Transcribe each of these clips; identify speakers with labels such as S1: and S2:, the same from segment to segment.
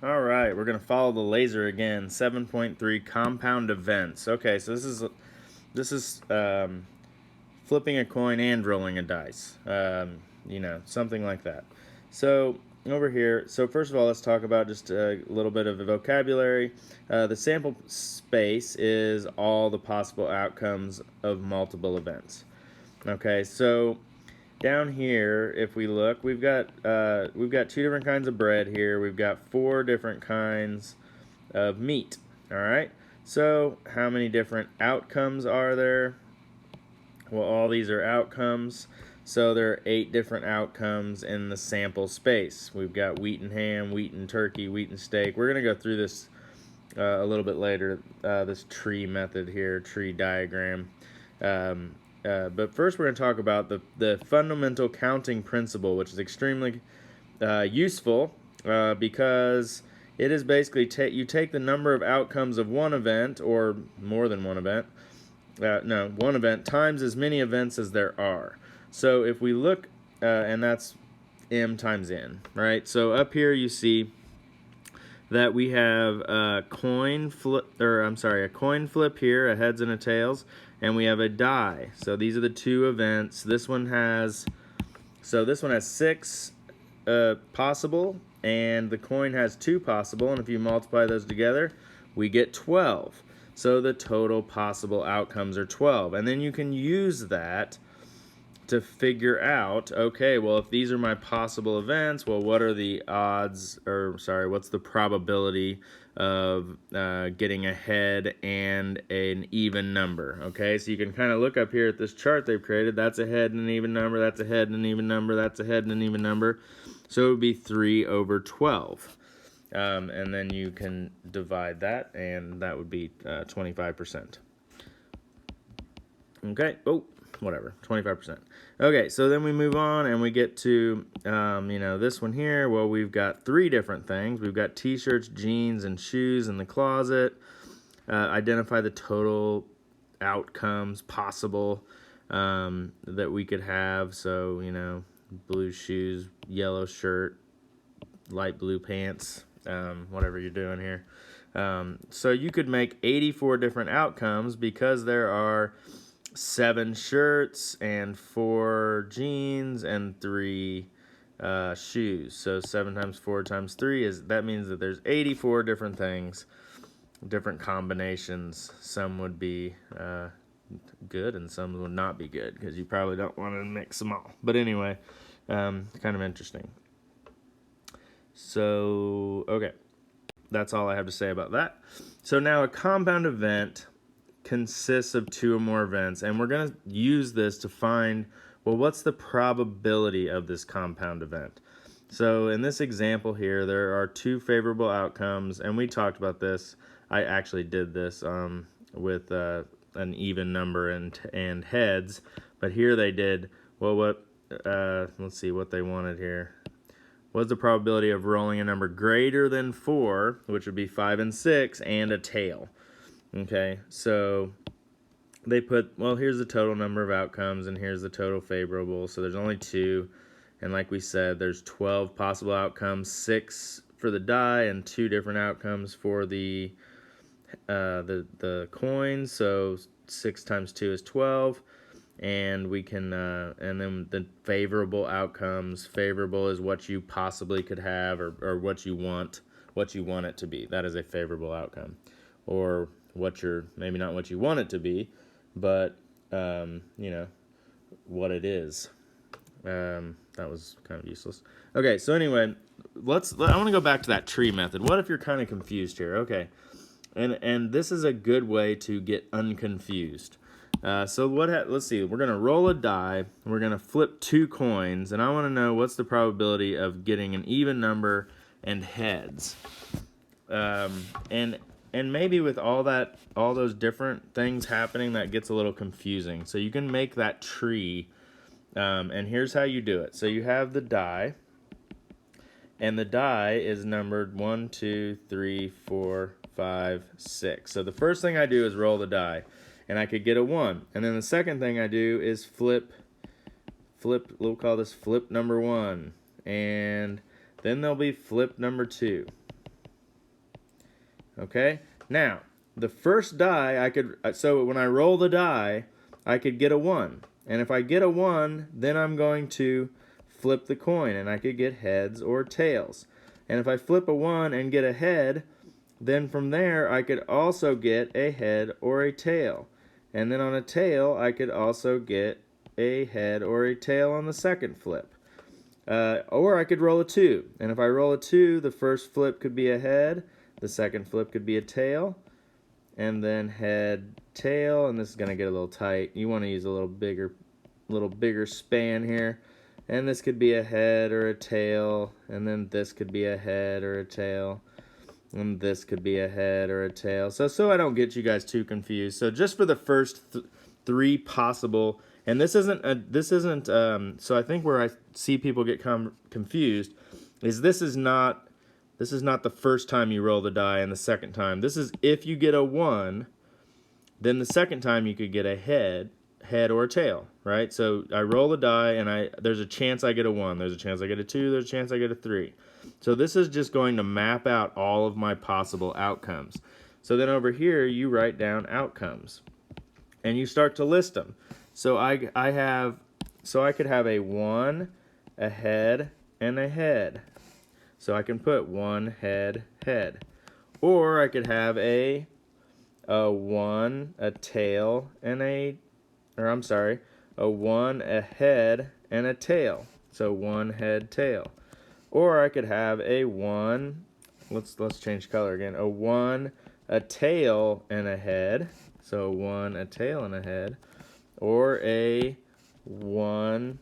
S1: All right, we're gonna follow the laser again. 7.3 compound events. Okay, so this is flipping a coin and rolling a dice. Something like that. So over here, so first of all, let's talk about just a little bit of the vocabulary. The sample space is all the possible outcomes of multiple events. Okay, so down here, if we look, we've got two different kinds of bread here. We've got four different kinds of meat. All right. So how many different outcomes are there? Well, all these are outcomes. So there are 8 different outcomes in the sample space. We've got wheat and ham, wheat and turkey, wheat and steak. We're going to go through this a little bit later, this tree method here, tree diagram. But first we're going to talk about the fundamental counting principle, which is extremely useful because it is basically you take the number of outcomes of one event, or more than one event, one event times as many events as there are. So if we look, and that's m times n, right? So up here you see that we have a coin flip here, a heads and a tails, and we have a die. So these are the two events. This one has 6 possible, and the coin has 2 possible, and if you multiply those together, we get 12. So the total possible outcomes are 12. And then you can use that to figure out, okay, well, if these are my possible events, well, what are the odds, what's the probability of getting a head and an even number? Okay, so you can kind of look up here at this chart they've created. That's a head and an even number, that's a head and an even number, that's a head and an even number. So it would be 3 over 12. And then you can divide that, and that would be 25%. Okay, whatever, 25%. Okay, so then we move on and we get to, this one here. Well, we've got 3 different things. We've got t-shirts, jeans, and shoes in the closet. Identify the total outcomes possible that we could have. So, blue shoes, yellow shirt, light blue pants, whatever you're doing here. So you could make 84 different outcomes because there are 7 shirts and 4 jeans and 3 shoes. So 7 times 4 times 3 that means that there's 84 different things, different combinations. Some would be good and some would not be good because you probably don't want to mix them all. But anyway, kind of interesting. So, okay, that's all I have to say about that. So now a compound event consists of 2 or more events, and we're going to use this to find, well, what's the probability of this compound event? So in this example here, there are 2 favorable outcomes, and we talked about this. I actually did this with an even number and heads, but here they did, well, let's see what they wanted here. What's the probability of rolling a number greater than 4, which would be 5 and 6, and a tail? Okay, so they put, well, here's the total number of outcomes, and here's the total favorable. So there's only 2, and like we said, there's 12 possible outcomes, 6 for the die, and 2 different outcomes for the coins. So 6 times 2 is 12. And we can, and then the favorable outcomes. Favorable is what you possibly could have, or what you want it to be. That is a favorable outcome, or maybe not what you want it to be, but what it is. That was kind of useless. Okay, so anyway, I want to go back to that tree method. What if you're kind of confused here? Okay, and this is a good way to get unconfused. So let's see, we're going to roll a die, we're going to flip 2 coins, and I want to know what's the probability of getting an even number and heads. And maybe with all those different things happening, that gets a little confusing. So you can make that tree, and here's how you do it. So you have the die, and the die is numbered 1, 2, 3, 4, 5, 6. So the first thing I do is roll the die, and I could get a 1. And then the second thing I do is flip, we'll call this flip number 1. And then there'll be flip number 2. Okay? Now, the first die, so when I roll the die, I could get a 1. And if I get a 1, then I'm going to flip the coin, and I could get heads or tails. And if I flip a 1 and get a head, then from there I could also get a head or a tail. And then on a tail, I could also get a head or a tail on the second flip. Or I could roll a 2. And if I roll a 2, the first flip could be a head, the second flip could be a tail, and then head, tail, and this is going to get a little tight. You want to use a little bigger span here. And this could be a head or a tail, and then this could be a head or a tail, and this could be a head or a tail. So I don't get you guys too confused. So just for the first 3 possible, and this isn't so I think where I see people get confused is this is not the first time you roll the die and the second time. This is if you get a 1, then the second time you could get a head or a tail, right? So I roll the die and there's a chance I get a 1, there's a chance I get a 2, there's a chance I get a 3. So this is just going to map out all of my possible outcomes. So then over here you write down outcomes and you start to list them. So I could have a 1, a head, and a head. So I can put 1 head, head. Or I could have a 1, a tail, and a 1, a head, and a tail. So 1 head, tail. Or I could have a 1, let's change color again. A 1, a tail, and a head. So 1, a tail, and a head. Or a 1,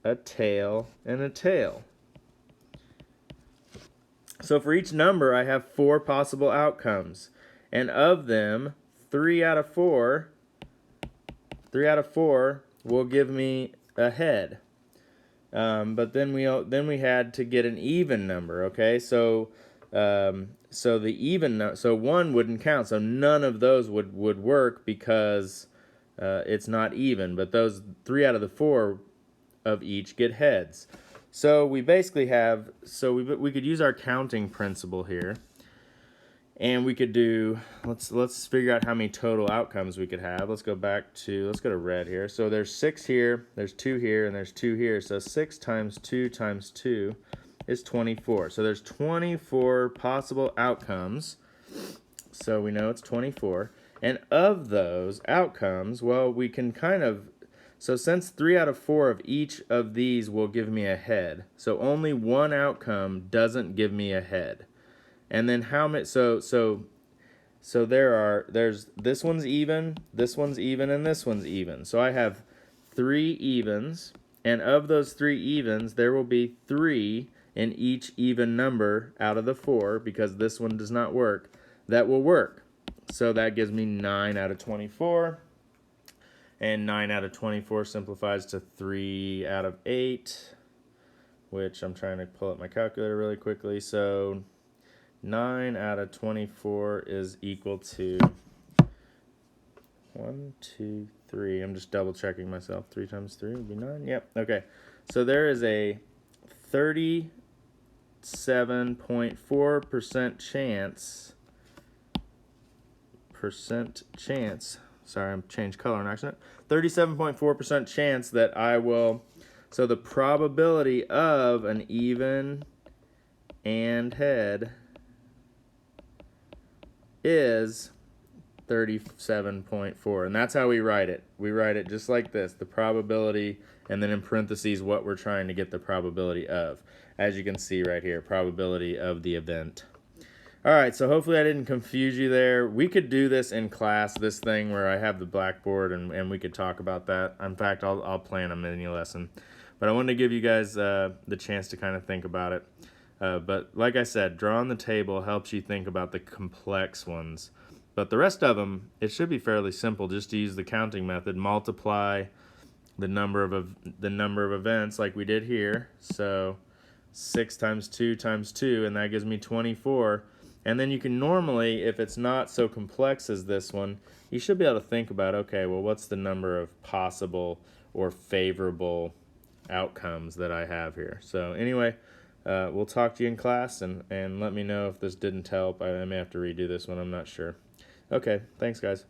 S1: a tail, and a tail. So for each number, I have 4 possible outcomes. And of them, 3 out of 4 will give me a head. But then we had to get an even number, okay? So so 1 wouldn't count. So none of those would work because it's not even. But those 3 out of the 4 of each get heads. So we basically have, we could use our counting principle here, and we could do, let's figure out how many total outcomes we could have. Let's go to red here. So there's 6 here, there's 2 here, and there's 2 here. So 6 times 2 times 2 is 24. So there's 24 possible outcomes. So we know it's 24. And of those outcomes, well, we can so since 3 out of 4 of each of these will give me a head, so only one outcome doesn't give me a head. And then how many? So there's this one's even, and this one's even. So I have 3 evens, and of those 3 evens, there will be 3 in each even number out of the 4 because this one does not work. That will work. So that gives me 9 out of 24. And 9 out of 24 simplifies to 3 out of 8, which I'm trying to pull up my calculator really quickly. So 9 out of 24 is equal to 1, 2, 3. I'm just double checking myself. 3 times 3 would be 9. Yep. Okay. So there is a 37.4% chance. Sorry, I changed color on accident. 37.4% chance that I will. So the probability of an even and head is 37.4, and that's how we write it. We write it just like this: the probability, and then in parentheses what we're trying to get the probability of. As you can see right here, probability of the event. Alright, so hopefully I didn't confuse you there. We could do this in class, this thing where I have the blackboard, and we could talk about that. In fact, I'll plan a mini lesson. But I wanted to give you guys the chance to kind of think about it. But like I said, drawing the table helps you think about the complex ones. But the rest of them, it should be fairly simple. Just to use the counting method, multiply the number of events like we did here. So 6 times 2 times 2, and that gives me 24. And then you can normally, if it's not so complex as this one, you should be able to think about, okay, well, what's the number of possible or favorable outcomes that I have here? So anyway, We'll talk to you in class, and let me know if this didn't help. I may have to redo this one. I'm not sure. Okay, thanks, guys.